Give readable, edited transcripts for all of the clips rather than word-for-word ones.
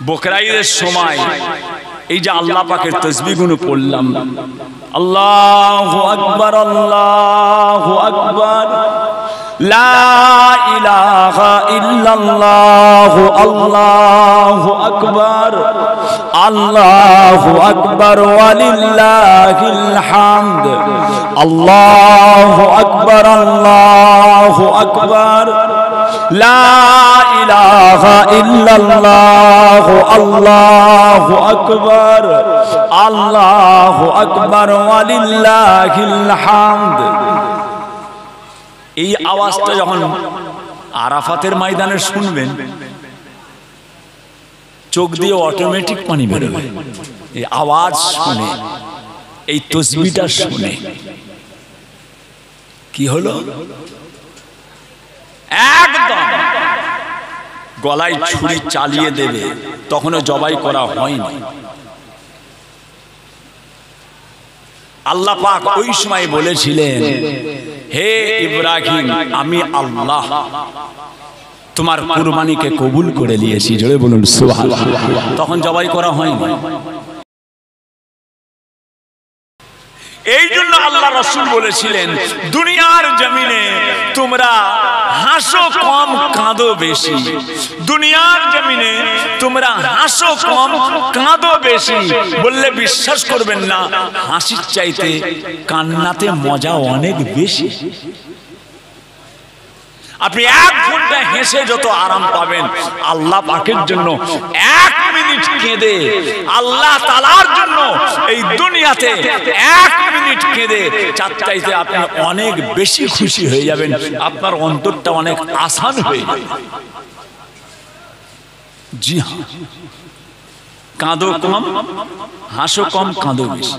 বকরাইদের সময় এই যে আল্লাহ পাকের তাসবিহগুলো পড়লাম, আল্লাহু আকবার আল্লাহু আকবার, লা ইলাহা ইল্লাল্লাহ আল্লাহু আকবার, আল্লাহু আকবার ওয়ালিল্লাহিল হামদ, আল্লাহু আকবার আল্লাহু আকবার, লা ইলাহা ইল্লাল্লাহ আল্লাহু আকবার, আল্লাহু আকবার ওয়ালিল্লাহিল হামদ। এই আওয়াজটা যখন আরাফাতের ময়দানে শুনবেন, চোখ দিয়ে অটোমেটিক পানি বেরোবে। এই আওয়াজ শুনে, এই তাসবিহটা শুনে কি হলো, একদম গলায় ছুরি চালিয়ে দেবে। তখনও জবাই করা হয়নি। আল্লাহ পাক ওই সময় বলেছিলেন, হে ইব্রাহিম, আমি আল্লাহ তোমার কুরবানিকে কবুল করে নিয়েছি। জোরে বলুন সুবহানাল্লাহ। তখন জবাই করা হয়নি। এই জন্য আল্লাহ রাসূল বলেছিলেন, দুনিয়ার জমিনে তোমরা হাসো কম কাঁদো বেশি। দুনিয়ার জমিনে তোমরা হাসো কম কাঁদো বেশি। বললে বিশ্বাস করবেন না, হাসির চাইতে কান্নাতে মজা অনেক বেশি। আপনি 1 ঘন্টা হেসে যত আরাম পাবেন, আল্লাহ পাকের জন্য 1 মিনিট কেঁদে, আল্লাহ তাআলার জন্য এই দুনিয়াতে 1 মিনিট কেঁদে চাইতে আপনি অনেক বেশি খুশি হয়ে যাবেন। আপনার অন্তরটা অনেক আসান হয়ে যাবে। জি হ্যাঁ, কাঁদো কম, হাসো কম, কাঁদো বেশি।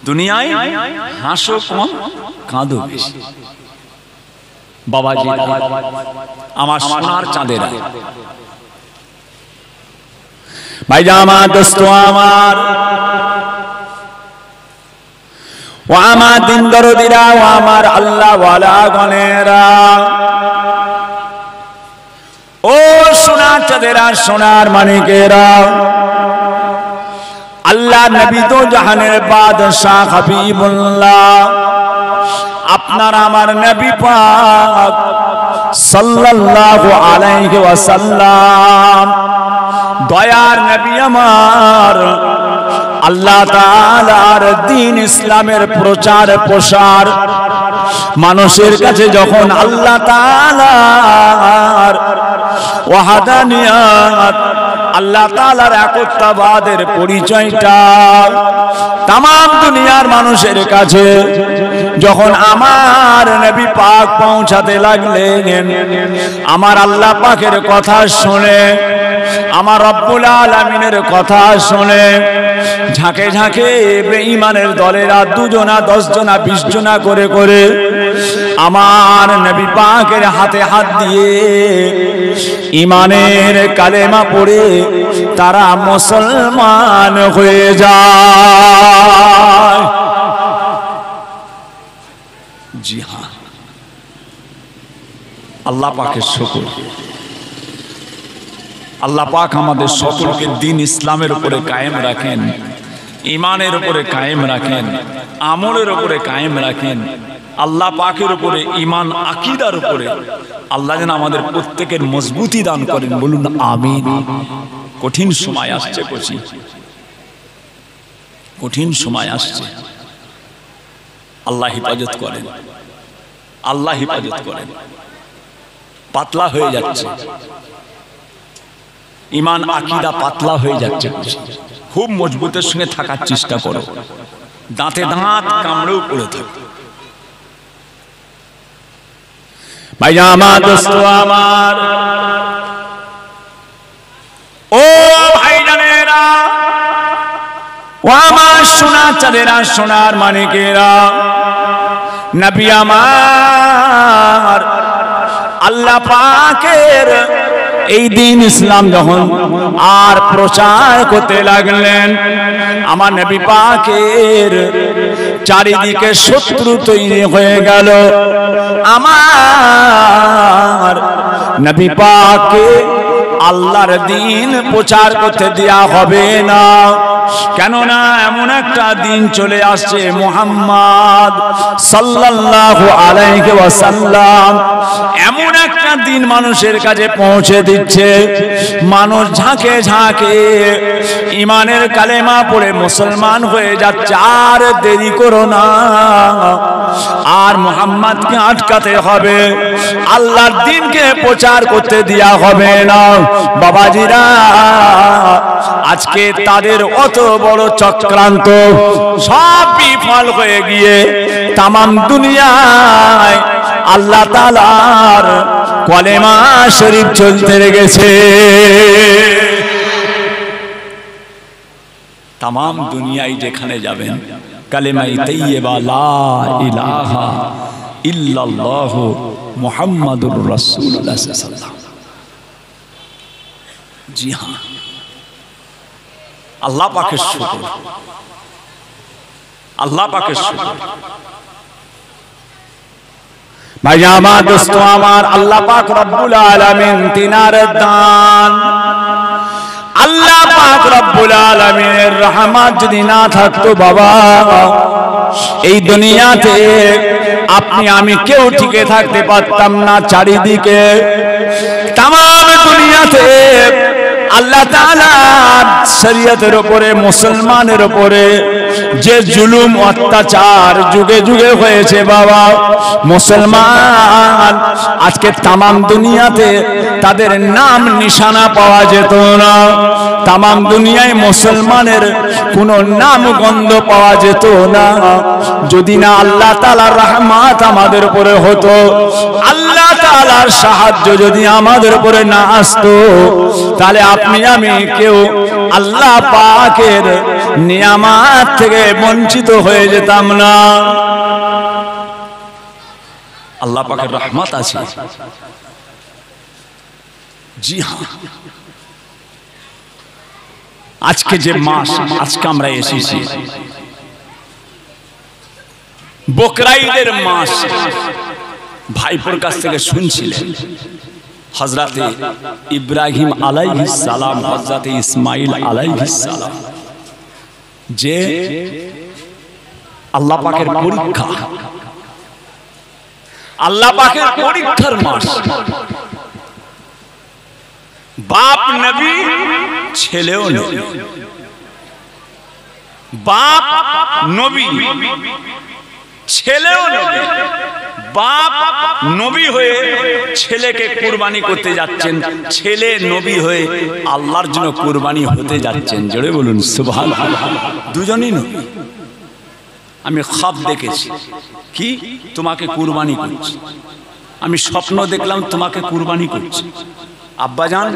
দুনিয়ায় হাসো কম, কাঁদো বেশি। বাবাজি, আমার সোনার চাঁদেরা, ভাইজান আমার, দোস্ত আমার, ও আমার দিন দরদিরা, ও আমার আল্লাহ ওয়ালা গণেরা, ও সোনার চাঁদেরা, সোনার মানিকেরা, আল্লাহ নবী তো জাহানের বাদশাহ হাবিবুল্লাহ, আপনার আমার নবী পাক সাল্লাল্লাহু আলাইহি ওয়াসাল্লাম, দয়ার নবী আমার, আল্লাহ তাআলার দ্বীন ইসলামের প্রচার প্রসার মানুষের কাছে যখন আল্লাহ তাআলার ওয়াহদানিয়াত, আল্লাহ তাআলার একত্ববাদের পরিচয়টা তামাম দুনিয়ার মানুষের কাছে যখন আমার নবী পাক পৌঁছাতে লাগলেন, আমার আল্লাহ পাকের কথা শুনে, আমার রব্বুল আলামিনের কথা শুনে ঝাঁকে ঝাঁকে বেঈমানের দলেরা 2 জনা 10 জনা 20 জনা করে করে আমার নবী পাকের হাতে হাত দিয়ে ঈমানের কালেমা পড়ে তারা মুসলমান হয়ে যায়। জি হ্যাঁ, আল্লাহ পাকের শুকর। আল্লাহ পাক আমাদের সকলকে দ্বীন ইসলামের উপরে কায়েম রাখেন, ঈমানের উপরে কায়েম রাখেন, আমলের উপরে কায়েম রাখেন। আল্লাহ পাকের উপরে ঈমান, আকীদার উপরে আল্লাহ যেন আমাদের প্রত্যেকের মজবুতি দান করেন। বলুন আমিন। কঠিন সময় আসছে, কঠিন সময় আসছে। আল্লাহ হেফাজত করেন, আল্লাহ হেফাজত করেন। পাতলা হয়ে যাচ্ছে ঈমান, আকীদা পাতলা হয়ে যাচ্ছে। খুব মজবুতের সঙ্গে থাকার চেষ্টা করো, দাঁতে দাঁত কামড়েও পড়ে থাকো। ভাইয়া আমার, দোস্ত আমার, ও ভাইজানেরা, ও আমার সোনার চাঁদেরা, সোনার মানিকেরা, নবী আমার আল্লাহ পাকের এই দ্বীন ইসলাম যখন আর প্রচার করতে লাগলেন, আমার নবী পাকের চারিদিকে শত্রু তৈরি হয়ে গেল। আমার নবী পাককে আল্লাহর দ্বীন প্রচার করতে দেয়া হবে না। কেননা এমন একটা দিন চলে আসছে, মুহাম্মদ সাল্লাল্লাহু আলাইহি ওয়াসাল্লাম এমন একটা দিন মানুষের কাছে পৌঁছে দিচ্ছে, মানুষ ঝাঁকে ঝাঁকে ইমানের কালেমা পড়ে মুসলমান হয়ে যাচ্ছে। আর দেরি করো না, আর মুহাম্মদকে আটকাতে হবে, আল্লাহর দ্বীনকে প্রচার করতে দেয়া হবে না। বাবাজিরা, আজকে তাদের অত বড় চক্রান্ত সব বিফল হয়ে গিয়ে তামাম দুনিয়ায় আল্লাহ তাআলার কলেমা শরীফ চলতে লেগেছে। তামাম দুনিয়ায় যেখানে যাবেন কালেমাই তাইয়্যিবা লা ইলাহা ইল্লাল্লাহ মুহাম্মাদুর রাসূলুল্লাহ সাল্লাল্লাহু আলাইহি ওয়াসাল্লাম। জি হ্যাঁ, আল্লাহ পাকের শুকর, আল্লাহ পাকের শুকর। ভাই আমার, দোস্ত আমার, আল্লাহ পাক রব্বুল আলামিন তিনার দান, আল্লাহ পাক রব্বুল আলামিনের রহমত যদি না থাকতো বাবা, এই দুনিয়াতে আপনি আমি কেউ টিকে থাকতে পারতাম না। চারিদিকে তামাম দুনিয়াতে আল্লাহ তাআলা শরীয়তের উপরে, মুসলমানের উপরে যে জুলুম অত্যাচার যুগে যুগে হয়েছে বাবা, মুসলমান আজকে তামাম দুনিয়াতে তাদের নাম নিশানা পাওয়া যেত না। তামাম দুনিয়ায় মুসলমানের কোনো নাম গন্ধ পাওয়া যেত না যদি না আল্লাহ তাআলার রহমত আমাদের উপরে হতো, আল্লাহ তাআলার সাহায্য যদি আমাদের উপরে না আসতো, তাহলে আপনি আমি কেউ আল্লাহ পাকের নিয়ামত থেকে বঞ্চিত হয়ে যেতাম না। আল্লাহ পাকের রহমত আছে। জি হ্যাঁ, আজকে যে মাস, আজকে আমরা এসেছি বকরা ঈদের মাস। ভাইপোর কাছ থেকে শুনছিলেন হযরতে ইব্রাহিম আলাইহিস সালাম, হযরতে ইসমাইল আলাইহিস সালাম, যে আল্লাহ পাকের পরীক্ষা, আল্লাহ পাকের পরীক্ষার মাস। বাপ নবী, ছেলেও নবী। বাপ নবী, ছেলেও নবী। বাপ নবী হয়ে ছেলেকে কুরবানি করতে যাচ্ছেন, ছেলে নবী হয়ে আল্লাহর জন্য কুরবানি হতে যাচ্ছেন। জোরে বলুন সুবহানাল্লাহ। দুজনই নবী। আমি খ্বাব দেখেছি, কি তোমাকে কুরবানি করছি, আমি স্বপ্ন দেখলাম তোমাকে কুরবানি করছি। আব্বাজান,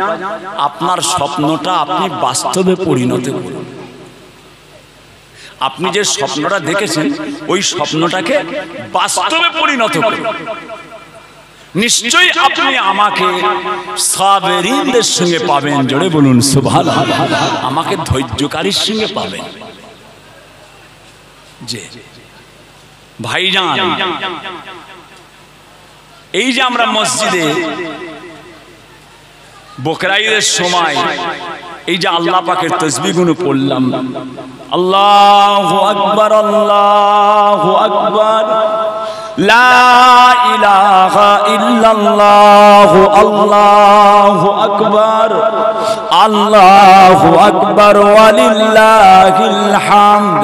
আপনার স্বপ্নটা আপনি বাস্তবে পরিণত করুন। আপনি যে স্বপ্নটা দেখেছেন ওই স্বপ্নটাকে বাস্তবে পরিণত করুন। নিশ্চয়ই আপনি আমাকে সাবেরিনদের সঙ্গে পাবেন। জোরে বলুন সুবহানাল্লাহ। আমাকে ধৈর্যকারীর সঙ্গে পাবেন। যে ভাইজান, এই যে আমরা মসজিদে বকরা ঈদের সময় এই যে আল্লাহ পাকের তাসবিহ গুলো পড়লাম, আল্লাহু আকবার, আল্লাহু আকবার, লা ইলাহা ইল্লাল্লাহ, আল্লাহু আকবার, আল্লাহু আকবার, ওয়ালিল্লাহিল হামদ,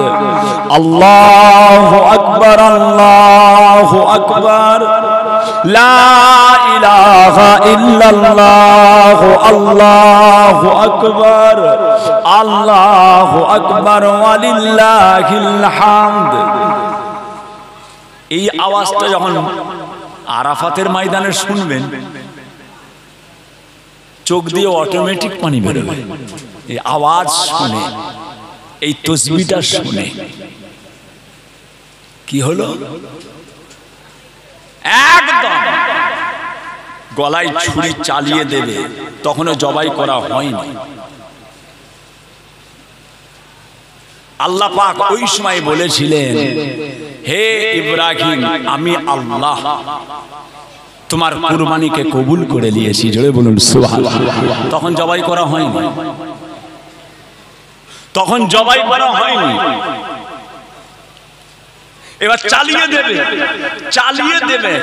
আল্লাহু আকবার, আল্লাহু আকবার, লা ইলাহা ইল্লাল্লাহ, আল্লাহু আকবার, আল্লাহু আকবার, ওয়ালিল্লাহিল হামদ। এই আওয়াজটা যখন আরাফাতের ময়দানে শুনবেন, চোখ দিয়ে অটোমেটিক পানি বেরোবে। এই আওয়াজ শুনে, এই তাসবিহটা শুনে কি হলো, একদম গলায় ছুরি চালিয়ে দেবে। তখনও জবাই করা হয়নি। আল্লাহ পাক ওই সময় বলেছিলেন, হে ইব্রাহিম, আমি আল্লাহ, তোমার কুরবানিকে কবুল করে নিয়েছি, জোরে বলুন সুবহানাল্লাহ। তখন জবাই করা হয়নি, তখন জবাই করা হয়নি। এবার চালিয়ে দেবে, চালিয়ে দেবে।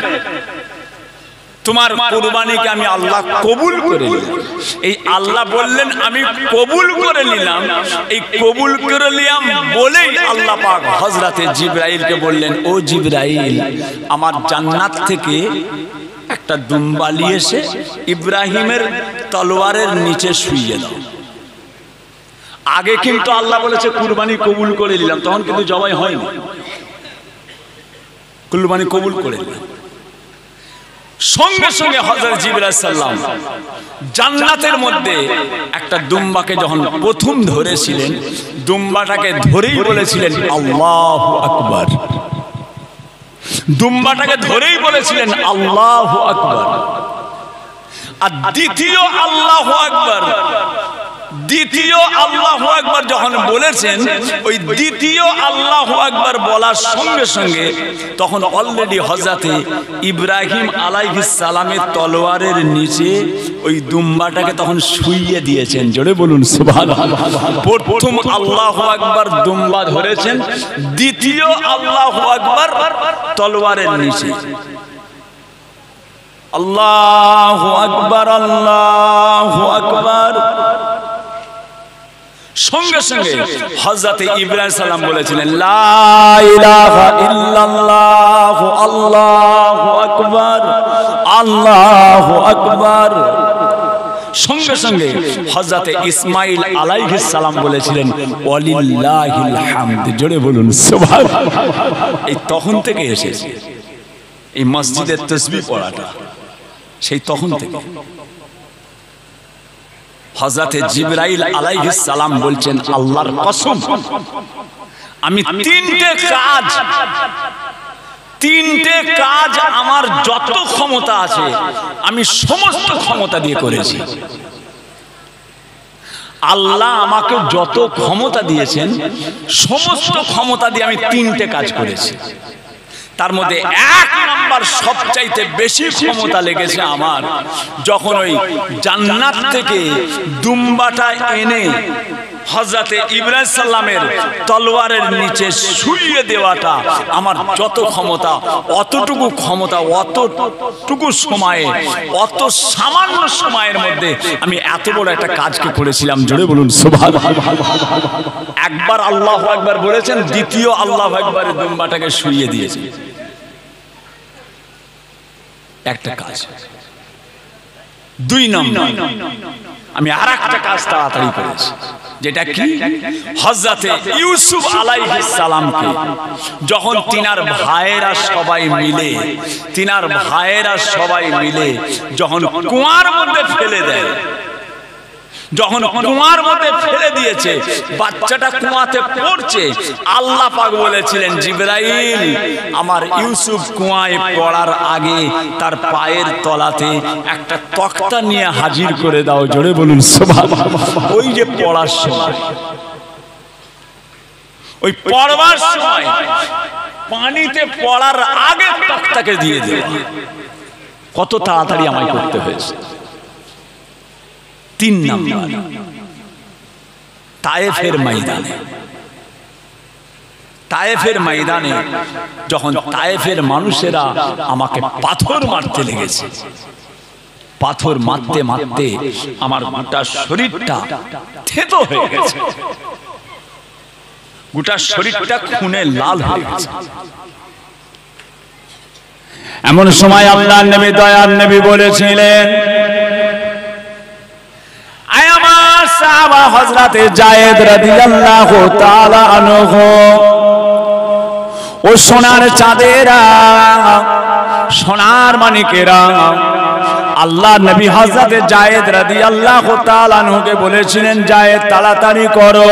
তোমার কুরবানিকে আমি আল্লাহ কবুল করে নিলাম। এই আল্লাহ বললেন আমি কবুল করে নিলাম, এই কবুল করে নিলাম বলেই আল্লাহ পাক হযরতে জিবরাইলকে বললেন, ও জিবরাইল, আমার জান্নাত থেকে একটা দুম্বা নিয়ে এসে ইব্রাহিমের তলোয়ারের নিচে শুইয়ে দাও। আগে কিন্তু আল্লাহ বলেছে কুরবানি কবুল করে নিলাম, তখন কিন্তু জবাই হয়নি, কুরবানি কবুল করে নিলাম। সঙ্গে সঙ্গে হযরত জিবরাইল সাল্লাম জান্নাতের মধ্যে একটা দুম্বাকে যখন প্রথম ধরেছিলেন, দুম্বাটাকে ধরেই বলেছিলেন আল্লাহু আকবার। দুম্বাটাকে ধরেই বলেছিলেন আল্লাহু আকবার। আর দ্বিতীয় আল্লাহু আকবার, দ্বিতীয় আল্লাহু আকবার যখন বলেছেন, ওই দ্বিতীয় আল্লাহু আকবার বলার সঙ্গে সঙ্গে তখন অলরেডি হযরতে ইব্রাহিম আলাইহিস সালামের তলোয়ারের নিচে ওই দুম্বাটাকে তখন শুইয়ে দিয়েছেন, জোরে বলুন সুবহানাল্লাহ। প্রথম আল্লাহু আকবার দুম্বা ধরেছেন, দ্বিতীয় আল্লাহু আকবার তলোয়ারের নিচে। আল্লাহু আকবার, আল্লাহু আকবার। সঙ্গে সঙ্গে হযরতে ইব্রাহিম সালাম বলেছিলেন লা ইলাহা ইল্লাল্লাহ, আল্লাহু আকবার, আল্লাহু আকবার। সঙ্গে সঙ্গে হযরতে ইসমাঈল আলাইহিস সালাম বলেছিলেন ওয়ালিল্লাহিল হামদ, জোরে বলুন সুবহানাল্লাহ। এই তখন থেকে এসেছে এই মসজিদের তাসবিহ পড়াটা, সেই তখন থেকে। হযরতে জিবরাইল আলাইহিস সালাম বলছেন আল্লাহর কসম, আমি তিনটে কাজ আমার যত ক্ষমতা আছে আমি সমস্ত ক্ষমতা দিয়ে করেছি। আল্লাহ আমাকে যত ক্ষমতা দিয়েছেন সমস্ত ক্ষমতা দিয়ে আমি তিনটে কাজ করেছি। তার মধ্যে এক নাম্বার সবচাইতে বেশি ক্ষমতা লেগেছে আমার, যখন ওই জান্নাত থেকে দুম্বাটা এনে হযরতে ইব্রাহিম সাল্লামের তলোয়ারের নিচে শুইয়ে দেওয়াটা আমার যত ক্ষমতা, অতটুকু ক্ষমতা, অতটুকু সময়ে, অত সামান্য সময়ের মধ্যে আমি এত বড় একটা কাজকে করেছিলাম, জোরে বলুন সুবহানাল্লাহ। একবার আল্লাহু আকবার বলেছেন, দ্বিতীয় আল্লাহু আকবারে দুম্বাটাকে শুইয়ে দিয়েছেন। একটা কাজ। দুই নম্বর আমি আরেকটা কাজ তাড়াতাড়ি করেছি, যেটা কি হযরতে ইউসুফ আলাইহিস সালামকে যখন তিনার ভাইয়েরা সবাই মিলে যখন কুয়ার মধ্যে ফেলে দেয়, যখন কুয়ার মধ্যে ফেলে দিয়েছে, বাচ্চাটা কুয়াতে পড়ছে, আল্লাহ পাক বলেছিলেন জিবরাইল আমার ইউসুফ কুয়ায় পড়ার আগে তার পায়ের তলাতে একটা তক্তা নিয়ে হাজির করে দাও, জোরে বলুন সুবহানাল্লাহ। ওই যে পড়ার সময়, ওই পড়বার সময় পানিতে পড়ার আগে তক্তাকে দিয়ে দেয়। কত তাড়াতাড়ি আমায় করতে হয়েছে। তিন নম্বর তায়েফের ময়দানে যখন তায়েফের মানুষেরা আমাকে পাথর মারতে লেগেছে, পাথর মারতে মারতে আমার গোটা শরীরটা থেতো হয়ে গেছে, গোটা শরীরটা খুনে লাল হয়ে গেছে। এমন সময় আল্লাহর নবী, দয়ার নবী বলেছিলেন, সাহাবা হযরতে যায়েদ রাদিয়াল্লাহু তাআলা আনহু, ও সোনার চাঁদেরা, সোনার মানিকেরা, আল্লাহ নবী হযরতে যায়েদ রাদিয়াল্লাহু তাআলা আনহুকে বলেছিলেন, যায়েদ তাড়াতাড়ি করো,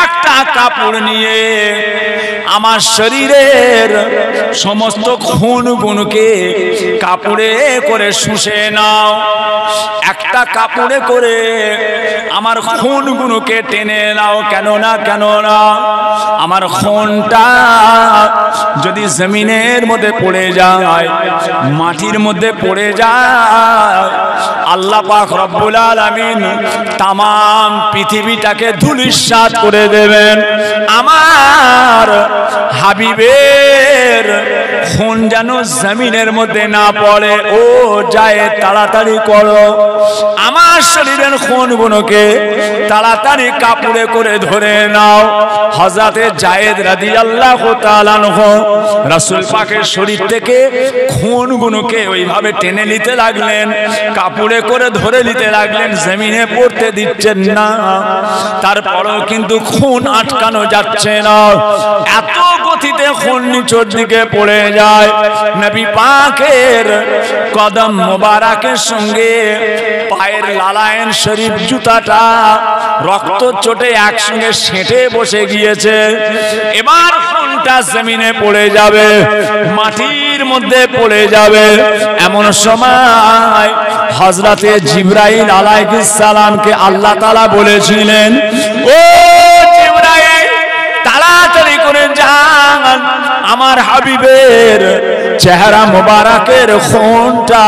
একটা কাপড় নিয়ে আমার শরীরের সমস্ত খুনগুলোকে কাপড়ে করে শুষে নাও। একটা কাপড়ে করে আমার খুনগুলোকে টেনে নাও। কেন না আমার খুনটা যদি জমিনের মধ্যে পড়ে যায়, মাটির মধ্যে পড়ে যায়, আল্লাহ পাক রব্বুল আলামিন তাম পৃথিবীটাকে ধূলিসাৎ করে দেবেন। আমার হাবিবের খুন যেন জমিনের মধ্যে না পড়ে। ও যায় তাড়াতাড়ি করো, আমার শরীরের খুনগুলোকে তাড়াতাড়ি কাপড়ে করে ধরে নাও। হযরতে জায়েদ রাদিয়াল্লাহু তাআলা আনহু রাসূল পাকের শরীর থেকে খুনগুলোকে ওইভাবে টেনে নিতে লাগলেন, কাপড়ে করে ধরে নিতে লাগলেন, জমিনে পড়তে দিচ্ছেন না। তারপরেও কিন্তু খুন আটকানো যাচ্ছে না। এত গতিতে খুন নিচের দিকে পড়ে যায়। নবী পাকের কদম মোবারকের সঙ্গে পায়ের লালায়েন শরীফ জুতাটা রক্ত চোটে একসঙ্গে সেঁটে বসে গিয়েছে। এবার খুনটা জমিনে পড়ে যাবে, মাটির মধ্যে পড়ে যাবে। এমন সময় হযরতে জিবরাইল আলাইহিস সালামকে আল্লাহ তাআলা বলেছিলেন, ও জিবরাইল তাড়াতাড়ি করে যান, আমার হাবিবের চেহারা মোবারকের খুনটা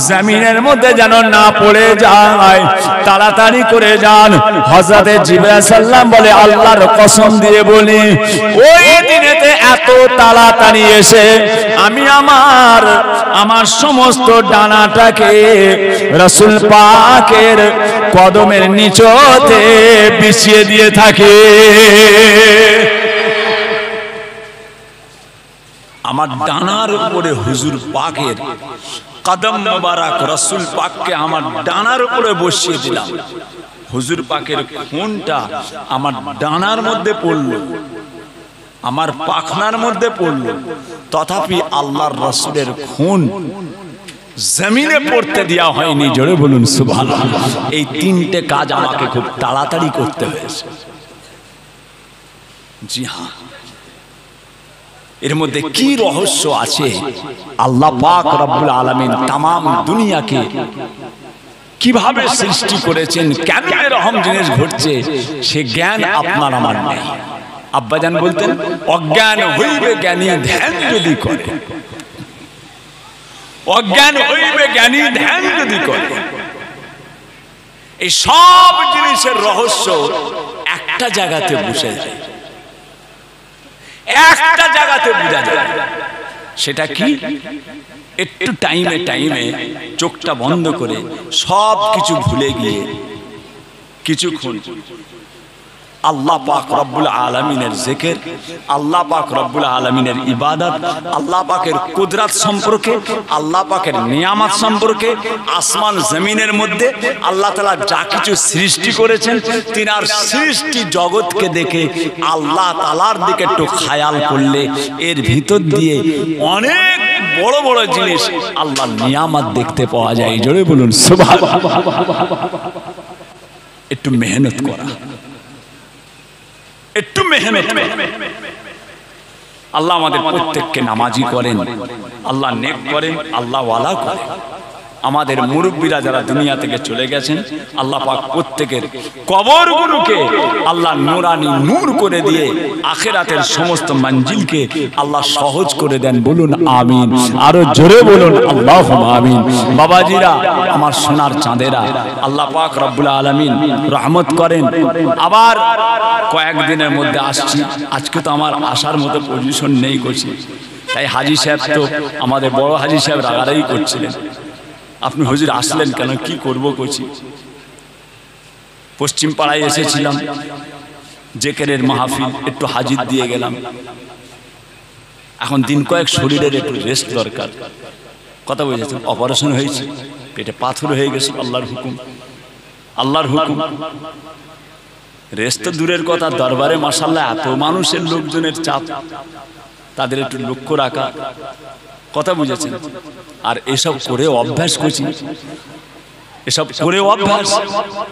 জমিনের মধ্যে যেন না পড়ে যায়, তাড়াতাড়ি করে যান। হযরতে জিবরাইল সাল্লাম বলে, আল্লাহর কসম দিয়ে বলি, ওই দিনেতে এত তাড়াতাড়ি এসে আমি আমার সমস্ত ডানাটাকে রাসূল পাকের কদমের নিচতে বিছিয়ে দিয়ে থাকি। আমার ডানার উপরে হুজুর পাকের কদম মোবারক রাসূল পাককে আমার ডানার উপরে বসিয়ে দিলাম। হুজুর পাকের খুনটা আমার ডানার মধ্যে পড়লো, আমার পাখনার মধ্যে পড়লো, তথাপি আল্লাহর রাসূলের খুন জমিনে পড়তে দেওয়া হয়নি। জোরে বলুন সুবহানাল্লাহ। এই তিনটে কাজ আমাকে খুব তাড়াতাড়ি করতে হয়েছে। জি হ্যাঁ, এর মধ্যে কি রহস্য আছে? আল্লাহ পাক রব্বুল আলামিন তাম দুনিয়াকে কিভাবে সৃষ্টি করেছেন, কেন এরকম জিনিস ঘটছে, সে জ্ঞান আপনার আমার নেই। আব্বাজান বলতেন, অজ্ঞান হইবে জ্ঞানী ধ্যান যদি করে, অজ্ঞান হইবে জ্ঞানী ধ্যান যদি করে। এই সব জিনিসের রহস্য একটা জায়গাতে বসে যায়, একটা জায়গাতে বোঝা যায়। সেটা কি? একটু টাইমে চোখটা বন্ধ করে সব কিছু ভুলে গিয়ে কিছুক্ষণ আল্লাহ পাক রব্বুল আলামিনের জিকির, আল্লাহ পাক রব্বুল আলামিনের ইবাদত, আল্লাহ পাকের কুদরত সম্পর্কে, আল্লাহ পাকের নিয়ামত সম্পর্কে, আসমান জমিনের মধ্যে আল্লাহ তাআলা যা কিছু সৃষ্টি করেছেন, তিনার সৃষ্টি জগৎকে দেখে আল্লাহ তাআলার দিকে একটু খেয়াল করলে এর ভিতর দিয়ে অনেক বড় বড় জিনিস আল্লাহর নিয়ামত দেখতে পাওয়া যায়। জোরে বলুন সুবহানাল্লাহ। একটু মেহনত করা, একটু মেহনত। আল্লাহ আমাদের প্রত্যেককে নামাজি করেন, আল্লাহ নেক করেন, আল্লাহ ওয়ালা করেন। আমাদের মুরব্বীরা যারা দুনিয়া থেকে চলে গেছেন, আল্লাহ পাক প্রত্যেকের কবরগুলোকে আল্লাহ নূরানি নূর করে দিয়ে আখিরাতের সমস্ত মঞ্জিলকে আল্লাহ সহজ করে দেন। বলুন আমিন, আরো জোরে বলুন আল্লাহুম্মা আমিন। বাবাজিরা, আমার সোনার চাঁদেরা, আল্লাহ পাক রব্বুল আলামিন রহমত করেন। আবার কয়েকদিনের মধ্যে আসছি। আজকে তো আমার আসার মতো পজিশন নেই করছি, তাই হাজী সাহেব তো আমাদের বড় হাজী সাহেব রাগারাগি করছিলেন, আপনি হুজুর আসলেন কেন, কি করবো করছি। পশ্চিম পাড়ায় এসেছিলাম, জেকেরের মাহফিল, একটু হাজির দিয়ে গেলাম। এখন দিন কয়েক শরীরের একটু রেস্ট দরকার। কথা বুঝেছেন? অপারেশন হয়েছে, পেটে পাথর হয়ে গেছে, আল্লাহর হুকুম, আল্লাহর হুকুম। রেস্ট তো দূরের কথা, দরবারে মাশাআল্লাহ এত মানুষের লোকজনের চাপ, তাদের একটু লক্ষ্য রাখা। কথা বুঝেছেন? আর এসব করে অভ্যাস করছি, এসব করে অভ্যাস,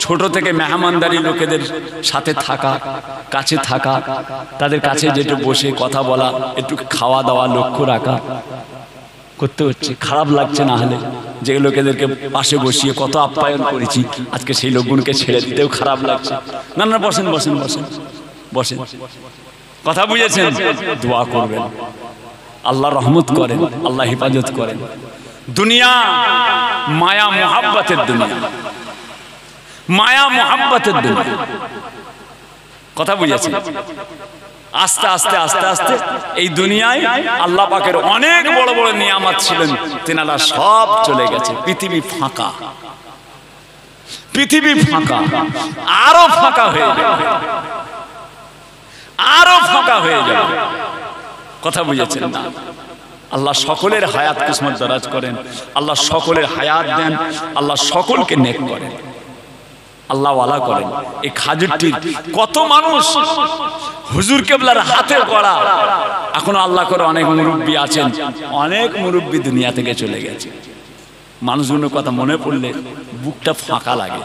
ছোট থেকে মেহমানদারি লোকেদের সাথে থাকা, কাছে থাকা, তাদের কাছে যেটু বসে কথা বলা, একটু খাওয়া দাওয়া লক্ষ্য রাখা করতে হচ্ছে। খারাপ লাগছে না হলে, যে লোকেদেরকে পাশে বসিয়ে কত আপ্যায়ন করেছি, আজকে সেই লোকগুলোকে ছেড়ে দিতেও খারাপ লাগছে। না না, বসেন বসেন বসেন বসেন, কথা বুঝেছেন? দোয়া করবেন, আল্লাহ রহমত করেন, আল্লাহ হেফাজত করেন। দুনিয়া মায়া মোহাব্বতের দুনিয়া, মায়া মোহাব্বতের দুনিয়া, কথা বুঝেছেন? আস্তে আস্তে আস্তে আস্তে এই দুনিয়ায় আল্লাহ পাকের অনেক বড় বড় নিয়ামত ছিলেন, তেনারা সব চলে গেছে। পৃথিবী ফাঁকা, পৃথিবী ফাঁকা, আরো ফাঁকা হয়ে যাবে, আরো ফাঁকা হয়ে যাবে, কথা বুঝেছেন না? আল্লাহ সকলের হায়াত কিসমত দরাজ করেন, আল্লাহ সকলের হায়াত দেন, আল্লাহ সকলকে নেক করেন, আল্লাহ ওয়ালা করেন। এই খাজুরটির কত মানুষ হুজুর কেবলার হাতে গড়া, এখনো আল্লাহ করে অনেক মুরব্বী আছেন, অনেক মুরব্বী দুনিয়া থেকে চলে গেছে। মানুষগুলোর কথা মনে পড়লে বুকটা ফাঁকা লাগে,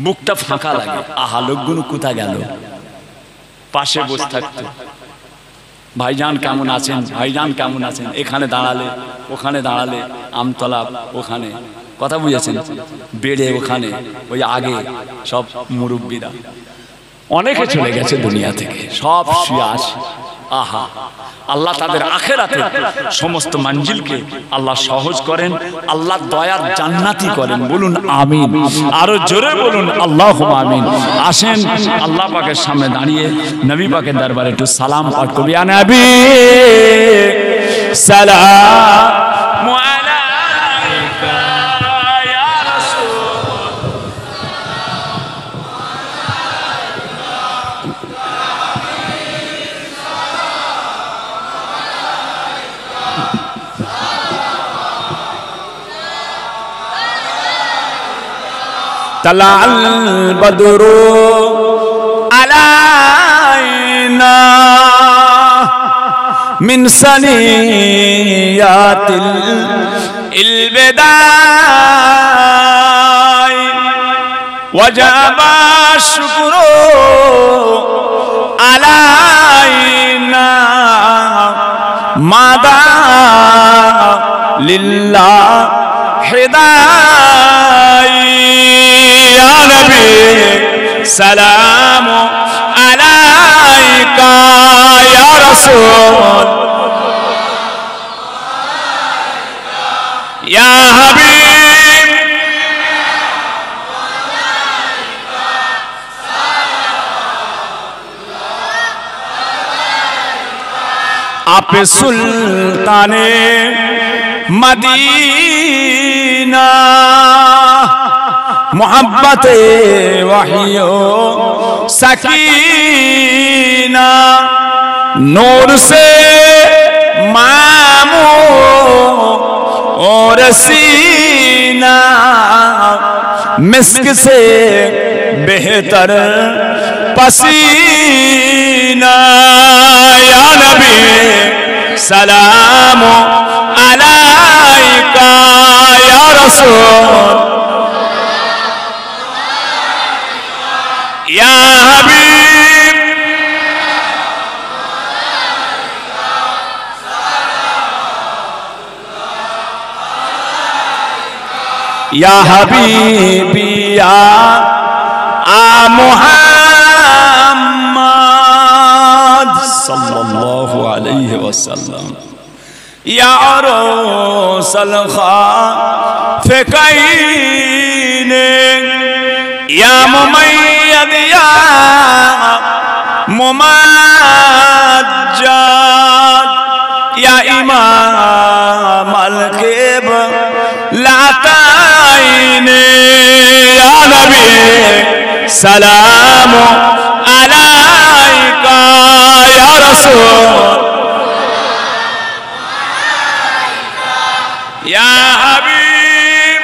বুকটা ফাঁকা লাগে। আহা, লোকগুলো কোথায় গেল? পাশে বসে থাকতো, ভাইজান কেমন আছেন, ভাইজান কেমন আছেন, এখানে দাঁড়ালে ওখানে দাঁড়ালে, আমতলা ওখানে, কথা বুঝেছেন? বেড়ে ওখানে, ওই আগে সব মুরব্বীরা অনেকে চলে গেছে দুনিয়া থেকে, সব শুয়ে আসে। আহা, আল্লাহ তাদের আখিরাতে সমস্ত মঞ্জিলকে আল্লাহ সহজ করেন, আল্লাহ দয়ার জান্নাতি করেন। বলুন আমিন, আরো জোরে বলুন আল্লাহুম্মা আমিন। আসেন আল্লাহ পাকের সামনে দাঁড়িয়ে নবী পাকের দরবারে একটু সালাম পাঠ করি। ইয়া নবী সালামু আলাইকা ইয়া রাসূল। طلع البدر علينا من ثنيات الوداع وجب الشكر علينا ماذا لله هداي يا نبي سلام عليك يا رسول يا حبيب आप सुल्ताने मदीना मोहब्बत वहियो सकीना नूर से मामू और सीना मिस्क से बेहतर पसीना या नबी सलाम अलैका या रसूल या हबीब या हबीबी या मुहम्मद सल्लल्लाहु अलैहि वसल्लम या रसूल ख़ाफ़िक़ीन या मुमय्यद या मुमज्जद या इमाम अल-क़िबलतैन या नबी सलाम अलैका या रसूल या हबीब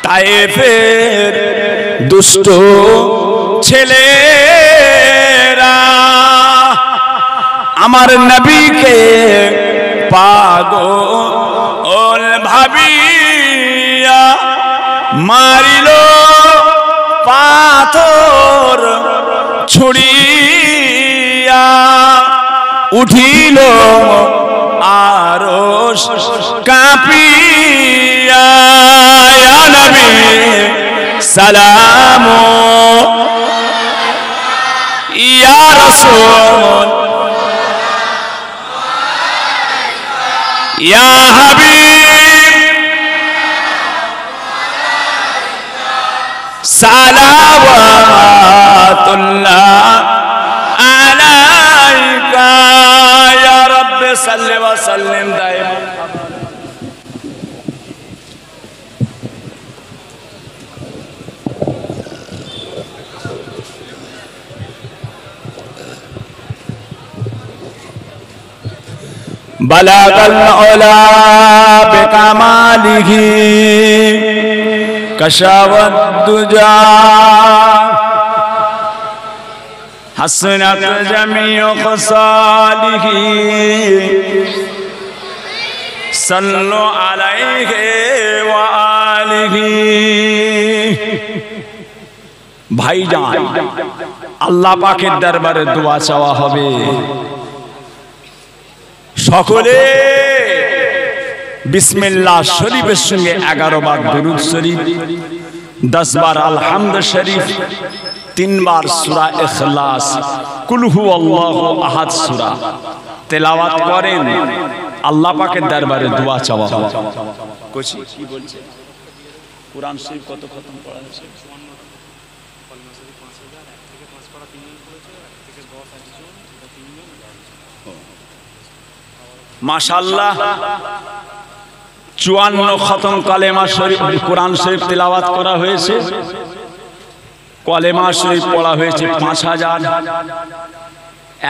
ताइफेर दुष्ट ছেলেরা আমার নবীকে পাগল ভাবিয়া মারিল পাথর ছুড়িয়া উঠিল আরশ কাঁপিয়া ইয়া নবী সালাম ইয়া রাসূল ইয়া হাবিব সালাওয়াতুল্লাহ আলাইকা ইয়া রাব্বি সাল্লি ওয়া সাল্লিম দাইমা بلغ العلا بكماله كشف الدجى حسنت جميع خصاله صلوا عليه وآله ভাইজান আল্লাহ পাকের দরবারে দোয়া চাওয়া হবে সকলে বিসমিল্লাহ শরীফের সঙ্গে 11 বার দুরূদ শরীফ 10 বার আলহামদ শরীফ 3 বার সূরা ইখলাস কুল হুয়াল্লাহু আহাদ সূরা তেলাওয়াত করেন আল্লাহ পাকের দরবারে দোয়া চাওয়া হবে কোচি কি বলছে কুরআন শরীফ কত খতম পড়া হয়েছে মাশাআল্লাহ 54 খতম কালেমা শরীফ কুরআন শরীফ তেলাওয়াত করা হয়েছে কালেমা শরীফ পড়া হয়েছে 5000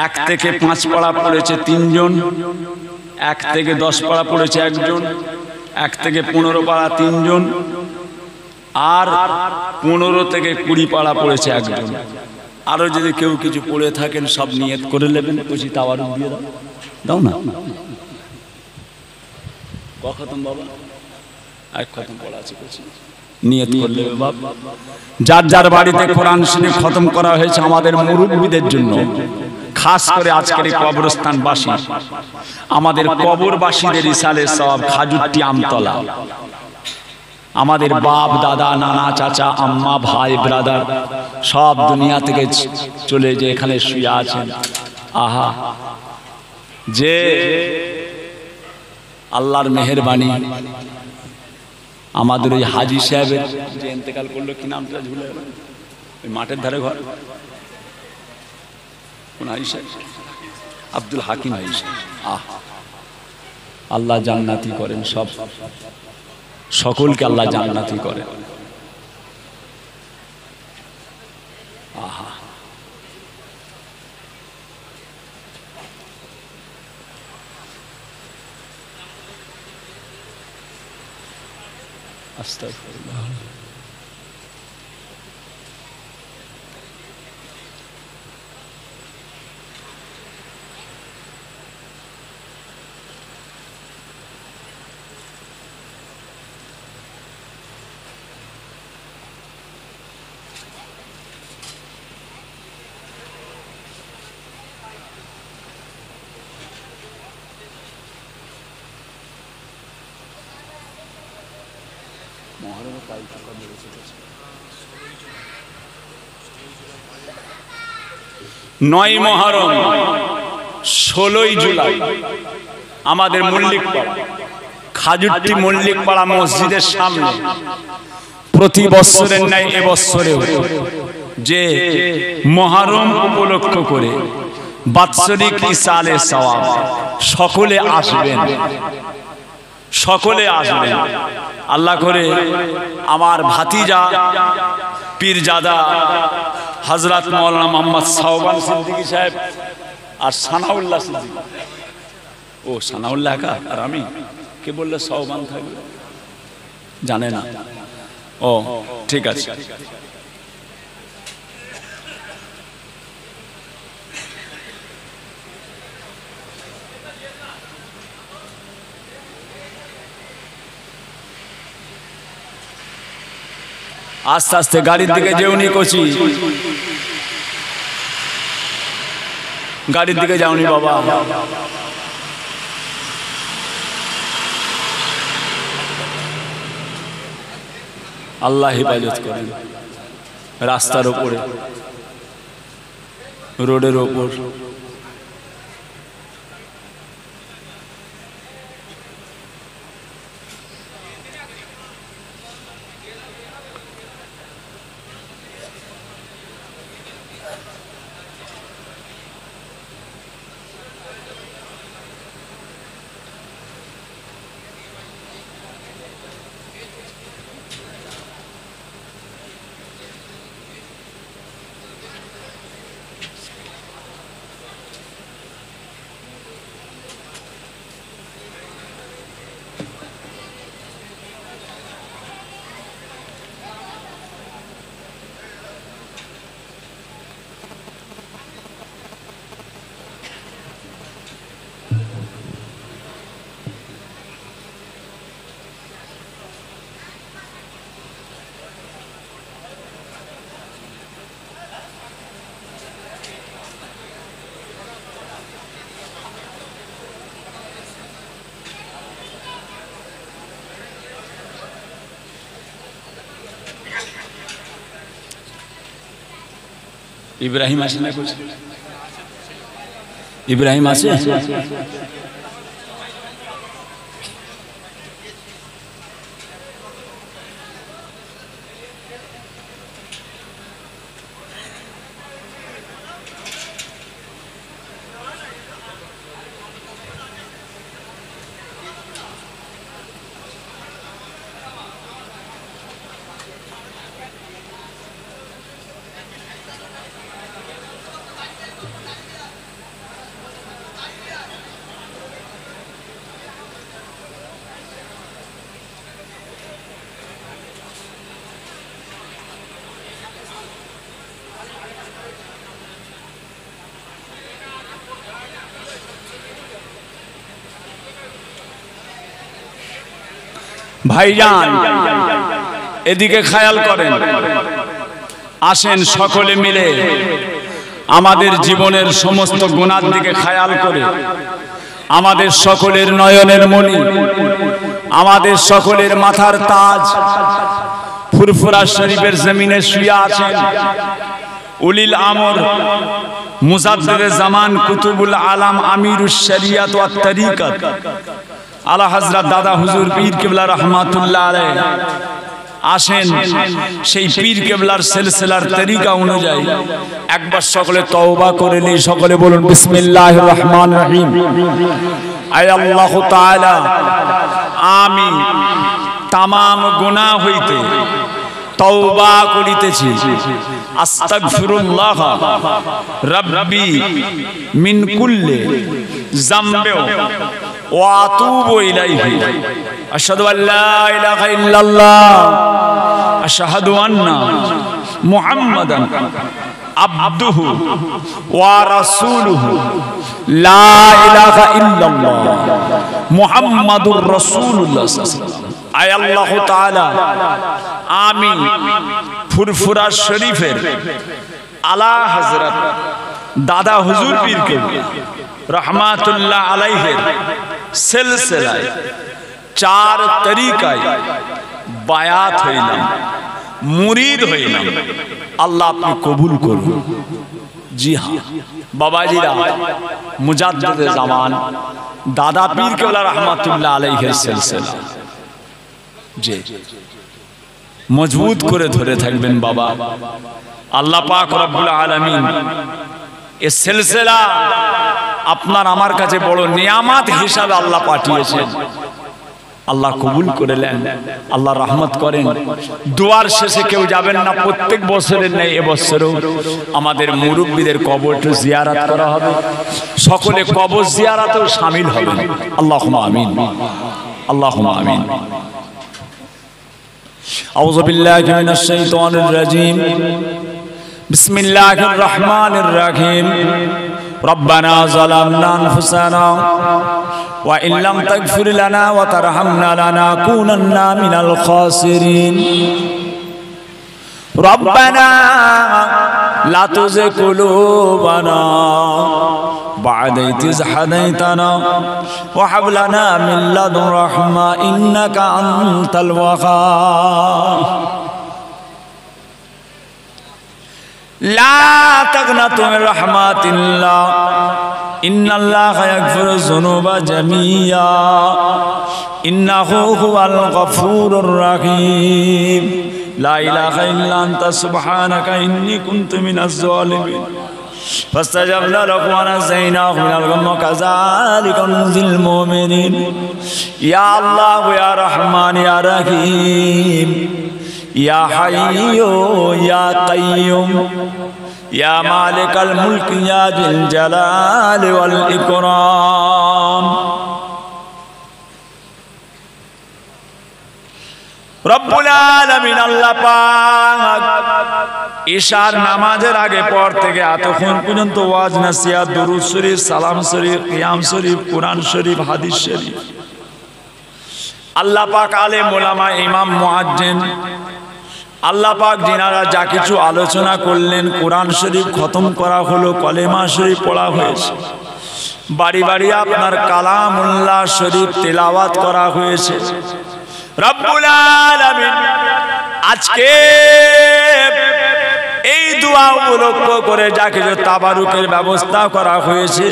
1 থেকে 5 পড়া পড়েছে 3 জন 1 থেকে 10 পড়া পড়েছে 1 জন 1 থেকে 15 পড়া 3 জন আর 15 থেকে 20 পড়া পড়েছে 1 জন আরো যদি কেউ কিছু পড়ে থাকেন সব নিয়ত করে নেবেন কুচি তাওয়ারুক দিয়ে দাও না খতম বাবা এক খতম পড়া আছে কুচি নিয়ত করলে বাপ যার যার বাড়িতে কোরআন শরীফ খতম করা হয়েছে আমাদের মুরব্বিদের জন্য খাস করে আজকের এই কবরস্থানবাসী আমাদের কবরবাসীদের ইসালে সওয়াব খাজুরটি আমতলা আমাদের বাপ দাদা নানা চাচা আম্মা ভাই ব্রাদার সব দুনিয়া থেকে চলে যে এখানে শুয়ে আছেন আহা যে আল্লাহর মেহেরবানি আমাদের ওই হাজী সাহেবের যে ইন্তেকাল করলো কি নামটা ভুলে গেল ওই মাঠের ধারে ঘর কোন হাজী সাহেব আব্দুল হাকিম হাজী সাহেব আল্লাহ জান্নাতি করেন সব সকলকে আল্লাহ জান্নাতি করেন আহা আস্তাগফিরুল্লাহ নয় মহরম 16 জুলাই আমাদের মল্লিকপাড়া খাজুরটি মল্লিকপাড়া মসজিদের সামনে প্রতি বছরের ন্যায় এবছরেও যে মহরম উপলক্ষ করে বাৎসরিক ইসালে সওয়াব সকলে আসবেন আল্লাহ করে আমার ভাতিজা পীরজাদা হযরত মাওলানা মোহাম্মদ সাওবান সিদ্দিকী সাহেব আর সানাউল্লাহ সিদ্দিকী ও সানাউল্লাহ কা আর আমি কে বললে সাওবান থাকবে জানে না ও ঠিক আছে আস্তে আস্তে গাড়ির দিকে যেওনি কচি, গাড়ির দিকে যাওনি বাবা। আল্লাহ হেফাজত করেন। রাস্তার ওপরে, রোডের ওপর ইব্রাহিম আছে না? ইব্রাহিম আছে? ভাইজান এদিকে খেয়াল করেন, আসেন সকলে মিলে আমাদের জীবনের সমস্ত গুনার দিকে খেয়াল করে আমাদের সকলের নয়নের মণি, আমাদের সকলের মাথার তাজ ফুরফুরা শরীফের জমিনে শুয়ে আছেন উলিল আমর মুজাদ্দিদে জামান কুতুবুল আলাম আমিরুশ শরিয়াত ওয়াত তরিকত আলা হযরত দাদা হুজুর পীর কিবলা রাহমাতুল্লাহ আলাইহি। আসেন সেই পীর কিবলার সিলসিলার তরিকা অনুযায়ী একবার সকলে তওবা করে নিই। সকলে বলুন বিসমিল্লাহির রহমানির রহিম। আয় আল্লাহ তাআলা আমি তামাম গুনাহ হইতে তওবা করিতেছি, আস্তাগফিরুল্লাহ রাব্বি মিন কুল্লি যামবি ওয়া আতুবু ইলাইহি, আশহাদু আল্লা ইলাহা ইল্লাল্লাহ, আশহাদু আন্না মুহাম্মাদান আবদুহু ওয়া রাসূলুহু, লা ইলাহা ইল্লাল্লাহ মুহাম্মাদুর রাসূলুল্লাহ সাল্লাল্লাহু আলাইহি ওয়াসাল্লাম। আয় আল্লাহ তাআলা আমি ফুরফুরা শরীফের আলা হযরত দাদা হুজুর পীর কিবলা রাহমাতুল্লাহ আলাইহির সিলসিলায় চার তরিকায় বায়াত হইলাম, মুরিদ হইলাম। আল্লাহ আপনি কবুল করুন। জি হ্যাঁ বাবাজিরা, মুজাদ্দিদে জামান দাদা পীর কিবলা রাহমাতুল্লাহ আলাইহির সিলসিলা জি মজবুত করে ধরে থাকবেন বাবা। আল্লাহ পাক রব্বুল আলামিন এই সিলসিলা আপনার আমার কাছে বড় নিয়ামত হিসাবে আল্লাহ পাঠিয়েছেন। আল্লাহ কবুল করে নেন, আল্লাহ রহমত করেন। দুয়ার শেষে কেউ যাবেন না, প্রত্যেক বছরের নেই এবছরও আমাদের মুরব্বীদের কবরটা জিয়ারত করা হবে। সকলে কবর জিয়ারতেও শামিল হবেন। আল্লাহুম্মা আমিন, আল্লাহুম্মা আমিন। আউযু বিল্লাহি মিনাশ শাইতানির রাজীম। বিসমিল্লাহির রহমানির রহিম। রব্বানা যালামনা আনফুসানা ওয়া ইন লাম তাগফির লানা ওয়া তারহামনা লানাকুনান্না মিনাল খাসিরিন। রব্বানা লা তুযিগ কুলুবানা বা'দা ইয হাদাইতানা ওয়া হাব লানা মিন লাদুন রাহমা ইন্নাকা আনতাল ওয়াহ্হাব লা তাগনাতু মির রাহমাতিল্লাহ ইন্নাল্লাহা ইয়াগফিরু যুনুবা জামিয়া ইন্নাহু হুয়াল গফুরুর রহিম লা ইলাহা ইল্লা আনতা সুবহানাকা ইন্নী কুনতু মিনাজ জালিমিন ফাস্তাজাবনা লাহু ওয়া নাযায়নাহু মিনাল গাম্মি কাযালিকা নুনজিল মুমিনিন ইয়া আল্লাহ ইয়া রহমান ইয়া রহিম ইয়া হাইয়্যু ইয়া কাইয়্যুম ইয়া মালিকাল মুলক ইয়া যিল জালালি ওয়াল ইকরাম রব্বুল আলামিন আল্লাহ পাক ইশার নামাজের আগে পর থেকে এতক্ষণ পর্যন্ত ওয়াজ নাসিহাত দুরূদ শরীফ সালাম শরীফ কিয়াম শরীফ কোরআন শরীফ হাদিস শরীফ আল্লাহ পাক আলেম ওলামা ইমাম মুয়াজ্জিন আল্লাহ পাক যিনারা যা কিছু আলোচনা করলেন কোরআন শরীফ খতম করা হলো কলেমা শরীফ পড়া হয়েছে বাড়ি বাড়ি আপনার কালামুল্লাহ শরীফ তেলাওয়াত করা হয়েছে রব্বুল আলামিন আজকে এই দোয়া উপলক্ষ করে যা কিছু তাবারুকের ব্যবস্থা করা হয়েছে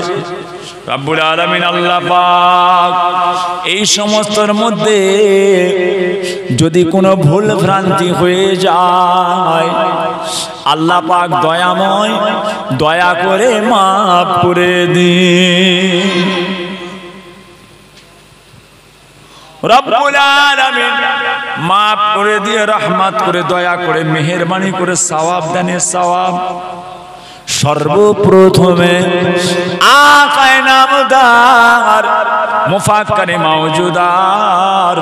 রব্বুল আলামিন আল্লাহ পাক এই সমস্তর মধ্যে যদি কোনো ভুল ভ্রান্তি হয়ে যায় আল্লাহ পাক দয়াময় দয়া করে মাফ করে দিন রব্বুল আলামিন মাফ করে দিয়ে রহমত করে দয়া করে মেহেরবানি করে সওয়াব দানের সওয়াব সর্বপ্রথমে আকায়ে নামদার মুফাক্কিরে মাওজুদার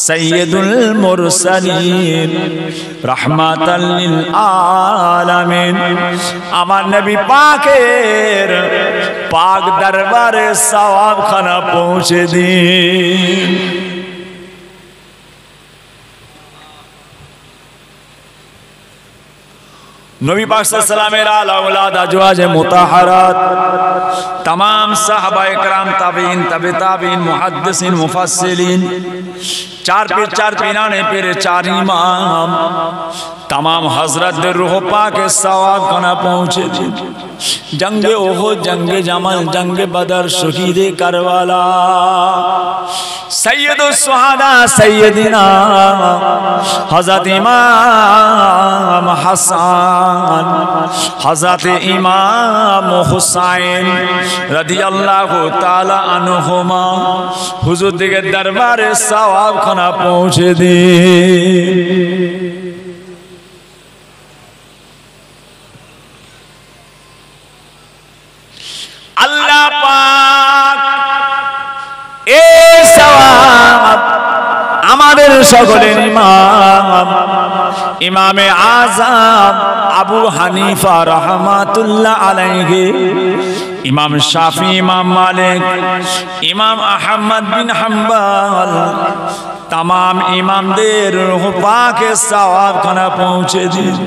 সাইয়্যিদুল মুরসালিন রাহমাতাল লিল আলামিন আমার নবী পাকের পাক দরবারে সওয়াব খানা পৌঁছে দিন नबी पाक सल्लल्लाहु अलैहि औलाद अजवाज मुताहरात तमाम साहबा इकराम ताबीन तबे ताबीन मुहद्दिसिन मुफस्सिलिन चार पीराने पेरे चार इमाम तमाम हजरत दे रूह पाक के सवाब खाना पहुँचे जंगे ओहो जंगे जमल जंगे बदर शहीदे करवाला सैयदुस सुहादा सैयदिना हजरत इमाम हसन हजरत इमाम हुसैन रदियल्लाहु ताला अन्हुमा हुजूर के दरबारे सवाब खाना पहुँचे दी अल्लाह पाक ए सवाब আমাদের সকলের ইমাম ইমামে আযম আবু হানিফা রাহমাতুল্লাহ আলাইহি ইমাম শাফি ইমাম মালিক ইমাম আহমদ বিন হাম্বল तमाम ইমামদের রূহ পাকে সওয়াব খানা পৌঁছে দিন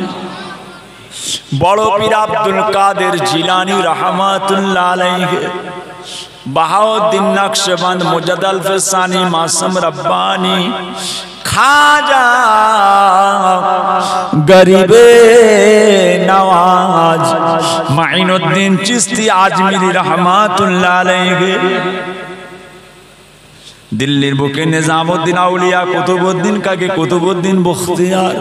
বড় পীর আব্দুল কাদের জিলানী রাহমাতুল্লাহ আলাইহি बहाउद्दीन नक्शबंद मुजद्दल फिसानी मासूम रब्बानी खाजा गरीबे नवाज माइनुद्दीन चिश्ती आजमीरी रहमतुल्लाह अलैहि दिल्लीर बुके निजामुद्दीन औलिया कुतुबुद्दीन काके कुतुबुद्दीन बख्तियार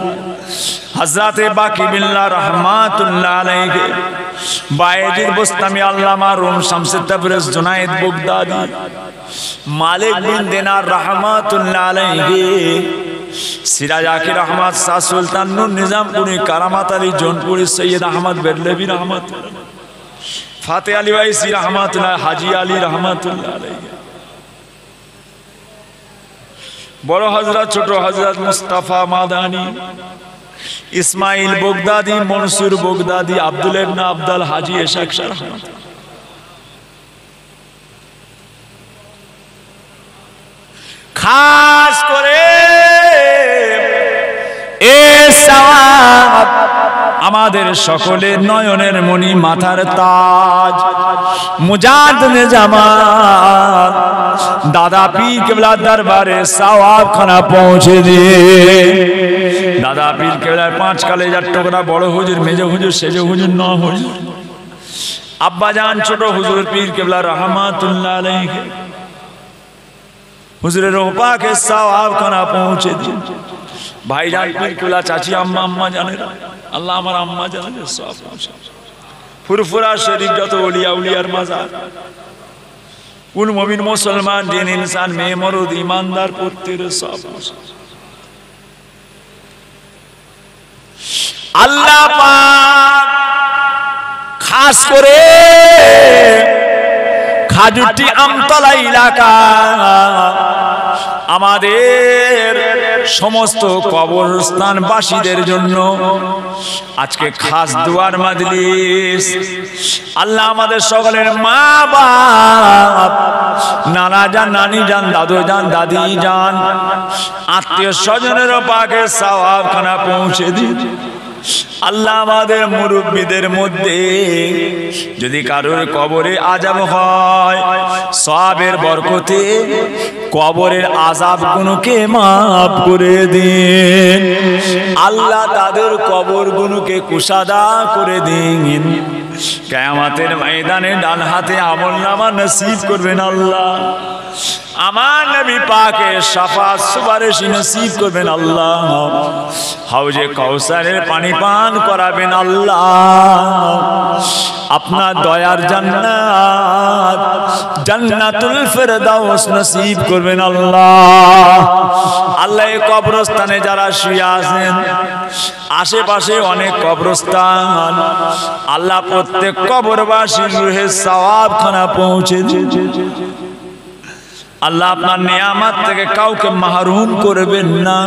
हजरत बाकी बिल्ला रहमतुल्लाह अलैहि बायजीद बुस्तामी अल्लामा रूम शम्स तबरेज जुनायद बगदादी मालिक बिन दिनार रहमतुल्लाह अलैहि सिराज आकिर अहमद शाह सुल्तान नूर निजामपुरी करामत अली जौनपुरी सैयद अहमद बेरलवी रहमत फातेह अली वैसी रहमतुल्लाह हाजी अली रहमतुल्लाह अलैहि बड़ो हजरत छोटो हजरत मुस्तफा मादानी इस्माइल बगदादी मंसूर बगदादी अब्दुल इब्न अब्दुल हाजी इशाक शाह खास करे ए सवाब আমাদের সকলের নয়নের মণি, মাথার তাজ, মুজাদ্দিদে জামান দাদা পীর কেবলার দরবারে সওয়াব খানা পৌঁছে দিয়ে। দাদা পীর কেবলার 5 কলেজার টুকরা, বড় হুজুর, মেজ হুজুর, সেজ হুজুর, ন হুজুর, আব্বা জান ছোট হুজুর পীর কেবলা রহমাতুল্লাহ আলাইহি হুজুরের পাকে সওয়াব খানা পৌঁছে দিন। ভাইজান পীর কেবলা, চাচি, আম্মা জানেরা, আল্লাহ আমার আম্মা জানে সব পৌঁছে। ফুরফুরা শরীফ যত ওলিয়া উলিয়ার মাজার, কুল মুমিন মুসলমান দিন ইনসান মেয়ে মরদ ইমানদার প্রত্যেক সব পৌঁছে। আল্লাহ পাক খাস করে খাজুটি আমতলা এলাকা আমাদের সমস্ত কবরস্থানবাসীদের জন্য আজকে খাস দুয়ার মাজলিস। আল্লাহ আমাদের সকলের মা বাপ, নানা যান, নানি যান, দাদু যান, দাদি যান, আত্মীয় স্বজনেরও পাকে সওয়াব খানা পৌঁছে দিন। আল্লাহ আমাদের মুরব্বীদের মধ্যে যদি কারোর কবরে আযাব হয়, সওয়াবের বরকতে কবরের আযাব গুলোকে মাফ করে দিন। আল্লাহ তাদের কবর গুলোকে কুশাদা করে দিন। কিয়ামতের ময়দানে ডান হাতে আমলনামা নসিব করবেন আল্লাহ। আমার নবী পাকের শাফাত সুপারিশ নসিব করবেন আল্লাহ। হাউজে কাউসারের পানি পান করাবেন আল্লাহ। আপনার দয়ার জান্নাত, জান্নাতুল ফেরদাউস নসিব করবেন আল্লাহ। আল্লাহ এই কবরস্থানে যারা শুয়ে আছেন, আশেপাশে অনেক কবরস্থান, আল্লাহ প্রত্যেক কবরবাসীর রুহে সওয়াব খানা পৌঁছে দিন। আল্লাহ আপনার নিয়ামত থেকে কাউকে মাহরুম করবেন না।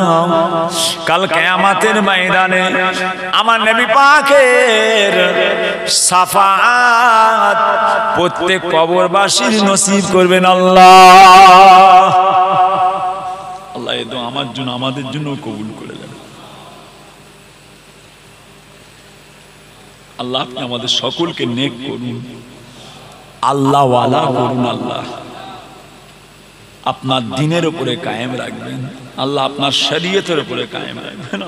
কাল কিয়ামতের ময়দানে আমার নবী পাকের শাফাআত প্রত্যেক কবরবাসীর নসিব করবেন আল্লাহ। আল্লাহ এই দোয়া আমার জন্য, আমাদের জন্য কবুল করে দেন। আল্লাহ আপনি আমাদের সকলকে নেক করুন, আল্লাহ ওয়ালা করুন। আল্লাহ আপনার দিনের উপরে কায়েম রাখবেন। আল্লাহ আপনার শরীয়তের উপরে কায়েম রাখবেন।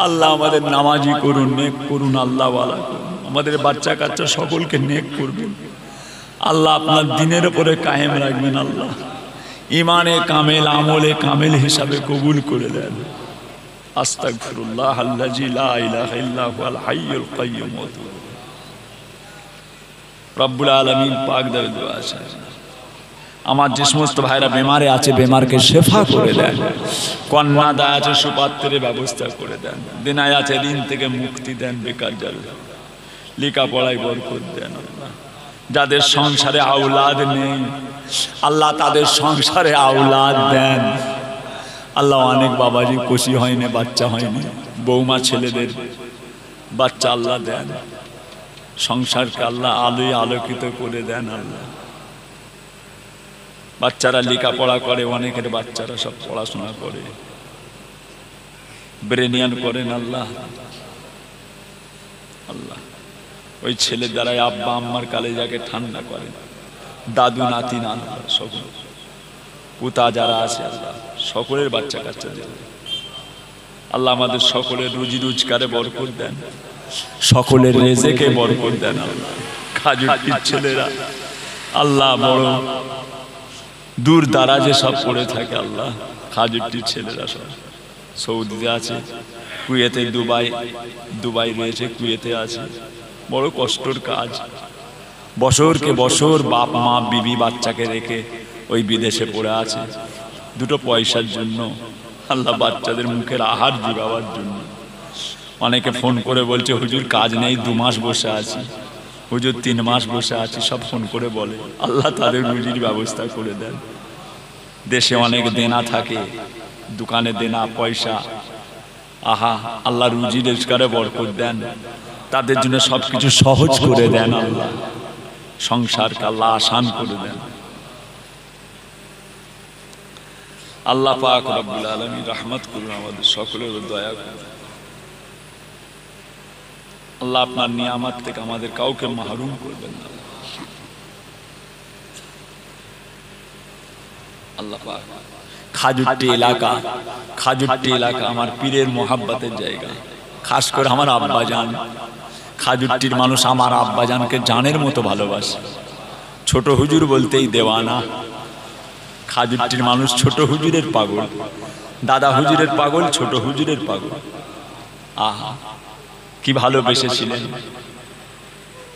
আল্লাহ আমাদের নামাজি করুন, নেক করুন, আল্লাহ ওয়ালা করুন। আমাদের বাচ্চা কাচ্চা সকলকে নেক করবেন। আল্লাহ আপনার দিনের উপরে কায়েম রাখবেন। আল্লাহ ইমানে কামেল, আমলে কামেল হিসাবে কবুল করে দেন। আস্তাগফিরুল্লাহ আল্লাযী লা ইলাহা ইল্লা হুয়াল হাইয়ুল কাইয়্যুম। রব্বুল আলামিন পাক দরুদ দোয়া আছে। আমার যে সমস্ত ভাইরা বেমারে আছে, বেমারকে শেফা করে দেন। কন্যা দায় আছে, সুপাত্রের ব্যবস্থা করে দেন। দিনায় আছে, ঋণ থেকে মুক্তি দেন। বেকার যারা লেখাপড়ায় বরকত দেন। আল্লাহ যাদের সংসারে আওলাদ নেই, আল্লাহ তাদের সংসারে আওলাদ দেন। আল্লাহ অনেক বাবাজি খুশি হয়নি, বাচ্চা হয়নি, বৌমা ছেলেদের বাচ্চা আল্লাহ দেন। সংসারকে আল্লাহ আলোয় আলোকিত করে দেন। আল্লাহ বাচ্চারা লেখাপড়া করে, অনেকের বাচ্চারা সব পড়াশোনা করে, ব্রেনিয়ান করেন। আল্লাহ আল্লাহ ওই ছেলের দ্বারাই আব্বা আম্মার কালেজাকে ঠান্ডা করেন। দাদু নাতি নানা সকল পুতা যারা আছে, আল্লাহ সকলের বাচ্চা কাচ্চা দেন। আল্লাহ আমাদের সকলের রুজি রোজগারে বরকত দেন, সকলের রেজেকে বরকত দেন। আল্লাহ খাজুটির ছেলেরা আল্লাহ বড় দূর দারাজে সব পড়ে থাকে। আল্লাহ খাজুটির ছেলেরা সব সৌদিতে আছে, কুয়েতে, দুবাই রয়েছে, কুয়েতে আছে। বড় কষ্টর কাজ। বছরকে বছর বাপ মা বিবি বাচ্চাকে রেখে ওই বিদেশে পড়ে আছে দুটো পয়সার জন্য। আল্লাহ বাচ্চাদের মুখের আহার জোগাবার জন্য। অনেকে ফোন করে বলছে হুজুর কাজ নেই, 2 মাস বসে আছি, হুজুর 3 মাস বসে আছি, সব ফোন করে বলে। আল্লাহ তাদের রুজির ব্যবস্থা করে দেন। দেশে অনেক দেনা থাকে, দোকানে দেনা পয়সা, আহা আল্লাহ রুজি রোজগারে বরকত দেন। তাদের জন্য সবকিছু সহজ করে দেন। আল্লাহ সংসারকে আল্লাহ আসান করে দেন। আল্লাহ পাক রব্বুল আলামিন রহমত করুন, আমাদের সকলের দয়া করুন। আল্লাহ আপনার নিয়ামত থেকে আমাদের কাউকে মাহরুম করবেন না। আল্লাহ পাক খাজুট্টি এলাকা আমার পীরের মোহাব্বতের জায়গা। খাস করে আমার আব্বাজান, খাজুট্টির মানুষ আমার আব্বাজানকে জানের মতো ভালোবাসে। ছোট হুজুর বলতেই দেওয়ানা। খাজুট্টির মানুষ ছোট হুজুরের পাগল, দাদা হুজুরের পাগল, ছোট হুজুরের পাগল। আহা কি ভালোবেসেছিলেন,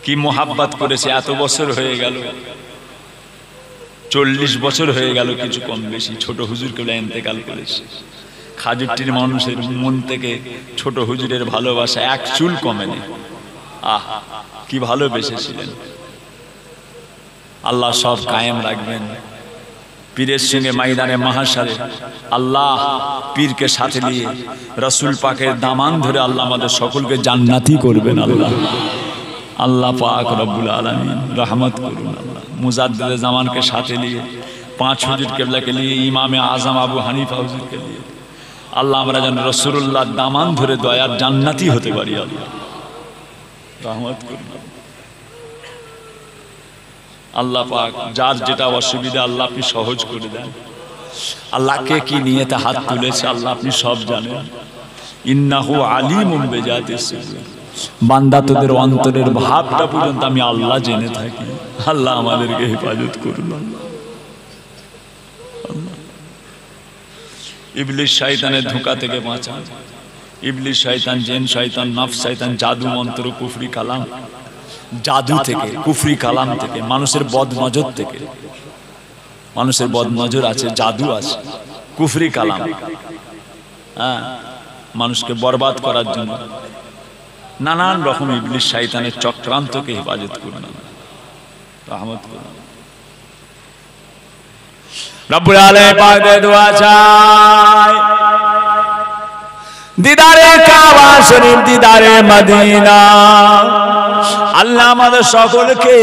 কি মোহাব্বত করেছে। এত বছর হয়ে গেল, 40 বছর হয়ে গেল কিছু কম বেশি, ছোট হুজুরকে ইন্তেকাল করেছে। খাজুট্টির মানুষের মন থেকে ছোট হুজুরের ভালোবাসা এক চুল কমেনি। আহ কি ভালোবেসেছিলেন। আল্লাহ সব কায়েম রাখবেন। পীরের সঙ্গে ময়দানে মাহশারে আল্লাহ পীরকে সাথে নিয়ে রাসূল পাকের দামান ধরে আল্লাহ আমাদের সকলকে জান্নাতি করবেন। আল্লাহ পাক রব্বুল আলামিন রহমত করুন। আল্লাহ মুজাদ্দিদে জামানকে সাথে নিয়ে 5 হুজুর কেবলাকে নিয়ে ইমামে আজম আবু হানিফা হুজুরকে নিয়ে আল্লাহ আমরা যেন রাসূলুল্লাহর দামান ধরে দয়ার জান্নাতি হতে পারি। আল্লাহ রহমত করুন। আল্লাহ পাক যার যেটা অসুবিধা আল্লাহ আপনি সহজ করে দেন। আল্লাহকে কি নিয়েতে হাত তুলেছে আল্লাহ আপনি সব জানেন। ইন্নাহু আলিমুম বিজাতিস সুদূর। বান্দা তোদের অন্তরের ভাবটা পর্যন্ত আমি আল্লাহ জেনে থাকি। আল্লাহ আমাদেরকে হেফাজত করুন। আল্লাহ ইবলিস শয়তানের ধোঁকা থেকে বাঁচান। ইবলিস শয়তান, জিন শয়তান, নফস শয়তান, জাদু মন্ত্র, কুফরি কালাম, জাদু থেকে, কুফরি কালাম থেকে, মানুষের বদনজর থেকে। মানুষের বদনজর আছে, জাদু আছে, কুফরি কালাম, হ্যাঁ, মানুষকে বরবাদ করার জন্য নানান রকম ইবলিস শয়তানের চক্রান্তকে হেফাজত করুন, রহমত করুন। রব্বুল আলামিন পাকের দোয়া চাই, দিদারে কাবা শরীফ, দিদারে মদিনা। আল্লাহ আমাদের সকলকে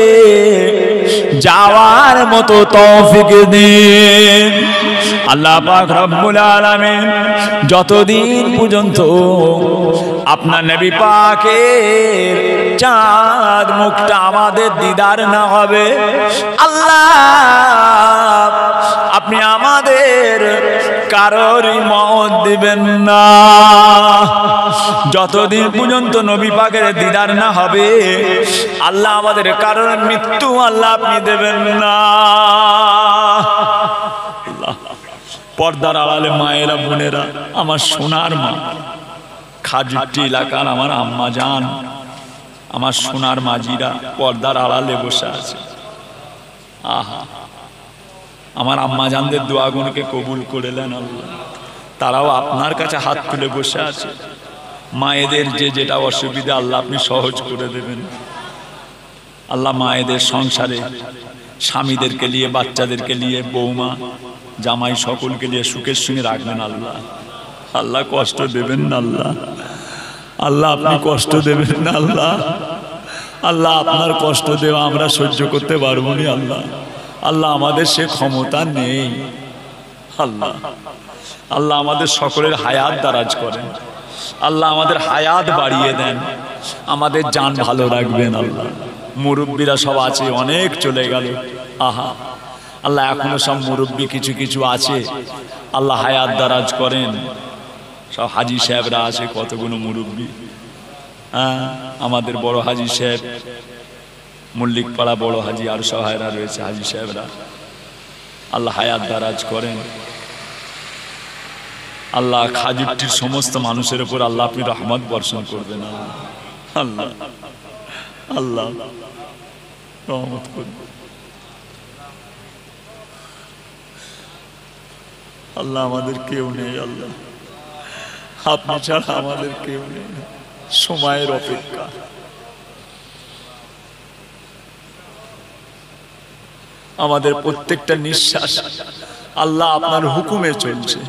যাওয়ার মতো তৌফিক দিন। আল্লাহ পাক রব্বুল আলামিন যতদিন পর্যন্ত আপনার নবী পাকের চাঁদ মুখটা আমাদের দিদার না হবে, আল্লাহ আপনি আমাদের কারোরই মওত দিবেন না। যতদিন পর্যন্ত নবী পাকের দিদার না হবে আল্লাহ আমাদের কারোর মৃত্যু আল্লাহ আপনি দেবেন না। পর্দার আড়ালে মায়েরা, বোনেরা, আমার সোনার মা, খাজুট্টি এলাকার আমার আম্মা জান, আমার সোনার মাজিরা পর্দার আড়ালে বসে আছে। আহা আমার আম্মা জানদের দোয়াগুলোকে কবুল করে নেন আল্লাহ। তারাও আপনার কাছে হাত তুলে বসে আছে। মায়েদের যে যেটা অসুবিধা আল্লাহ আপনি সহজ করে দেবেন। আল্লাহ মায়েদের সংসারে স্বামীদেরকে নিয়ে, বাচ্চাদেরকে নিয়ে, বৌমা জামাই সকলকে নিয়ে সুখের সঙ্গে রাখবেন আল্লাহ। আল্লাহ কষ্ট দেবেন না আল্লাহ। আল্লাহ আপনি কষ্ট দেবেন না আল্লাহ। আল্লাহ আপনার কষ্ট দেওয়া আমরা সহ্য করতে পারবো না আল্লাহ। আল্লাহ আমাদের সে ক্ষমতা নেই আল্লাহ। আল্লাহ আমাদের সকলের হায়াত দারাজ করেন। আল্লাহ আমাদের হায়াত বাড়িয়ে দেন, আমাদের জান ভালো রাখবেন আল্লাহ। মুরব্বীরা সব আছে, অনেক চলে গেল। আহা আল্লাহ এখনো সব মুরব্বী কিছু কিছু আছে, আল্লাহ হায়াত দারাজ করেন। সব হাজি সাহেবরা আছে, কতগুলো মুরব্বী। হ্যাঁ আমাদের বড় হাজি সাহেব, মল্লিকপাড়া বড় হাজি, আর সহায়রা রয়েছে হাজি সাহেবরা, আল্লাহ হায়াত দারাজ করেন। আল্লাহ খাজুট্টির সমস্ত মানুষের উপর আল্লাহ আপনি রহমত বর্ষণ করবেন আল্লাহ। আল্লাহ রহমত করবেন আল্লাহ। আমাদের কেউ নেই আল্লাহ, আপনি ছাড়া আমাদের কেউ নেই। সময়ের অপেক্ষা, আমাদের প্রত্যেকটা নিঃশ্বাস আল্লাহ আপনার হুকুমে চলছে,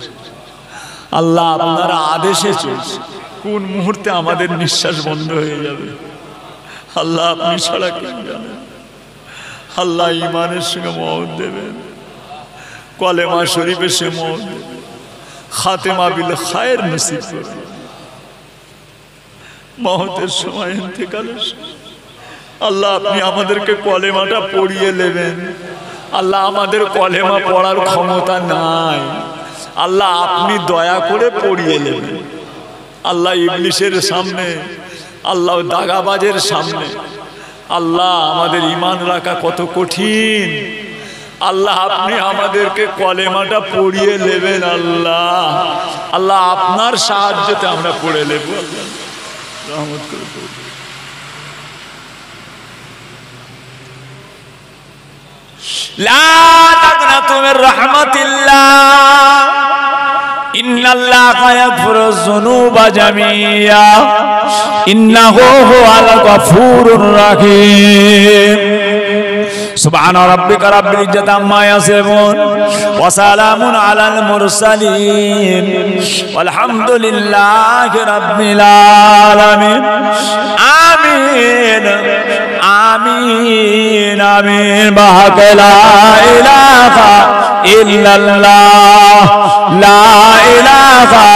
আল্লাহ আপনার আদেশে চলছে। কোন মুহূর্তে আমাদের নিঃশ্বাস বন্ধ হয়ে যাবে আল্লাহ আপনি ছাড়া কেউ জানেন। আল্লাহ ইমানের সঙ্গে মওত দেবেন, কলেমা শরীফের সে মওত দেবেন, খাতেমা বিল খায়ের নসিব করবেন। মওতের সময় ইন্তেকালের সময় আল্লাহ আপনি আমাদেরকে কলেমাটা পড়িয়ে নেবেন। আল্লাহ আমাদের কলেমা পড়ার ক্ষমতা নাই, আল্লাহ আপনি দয়া করে পড়িয়ে নেবেন। আল্লাহ ইবলিসের সামনে, আল্লাহ দাগাবাজের সামনে আল্লাহ আমাদের ঈমান রাখা কত কঠিন। আল্লাহ আপনি আমাদেরকে কলেমাটা পড়িয়ে নেবেন। আল্লাহ আল্লাহ আপনার সাহায্যতে আমরা পড়ে নেব। আল্লাহ রহমত করে পড়ব। লা তাকনাতু মির রাহমাতিল্লাহ ইন্নাল্লাহা ইয়াগফিরুয যুনুবা জামিআ ইন্নাহু হুয়াল গফুরুর রাহিম। সুবহানা রাব্বিকা রাব্বিল ইজ্জাতি আম্মা ইয়াসিফুন ওয়া সালামুন আলাল মুরসালিন ওয়ালহামদুলিল্লাহি রাব্বিল আলামিন। আমিন আমিন আমিন। বাহাক লা ইলাহা ইল্লাল্লাহ লা ইলাহা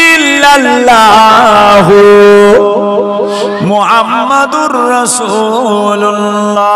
ইল্লাল্লাহু মুহাম্মাদুর রাসূলুল্লাহ।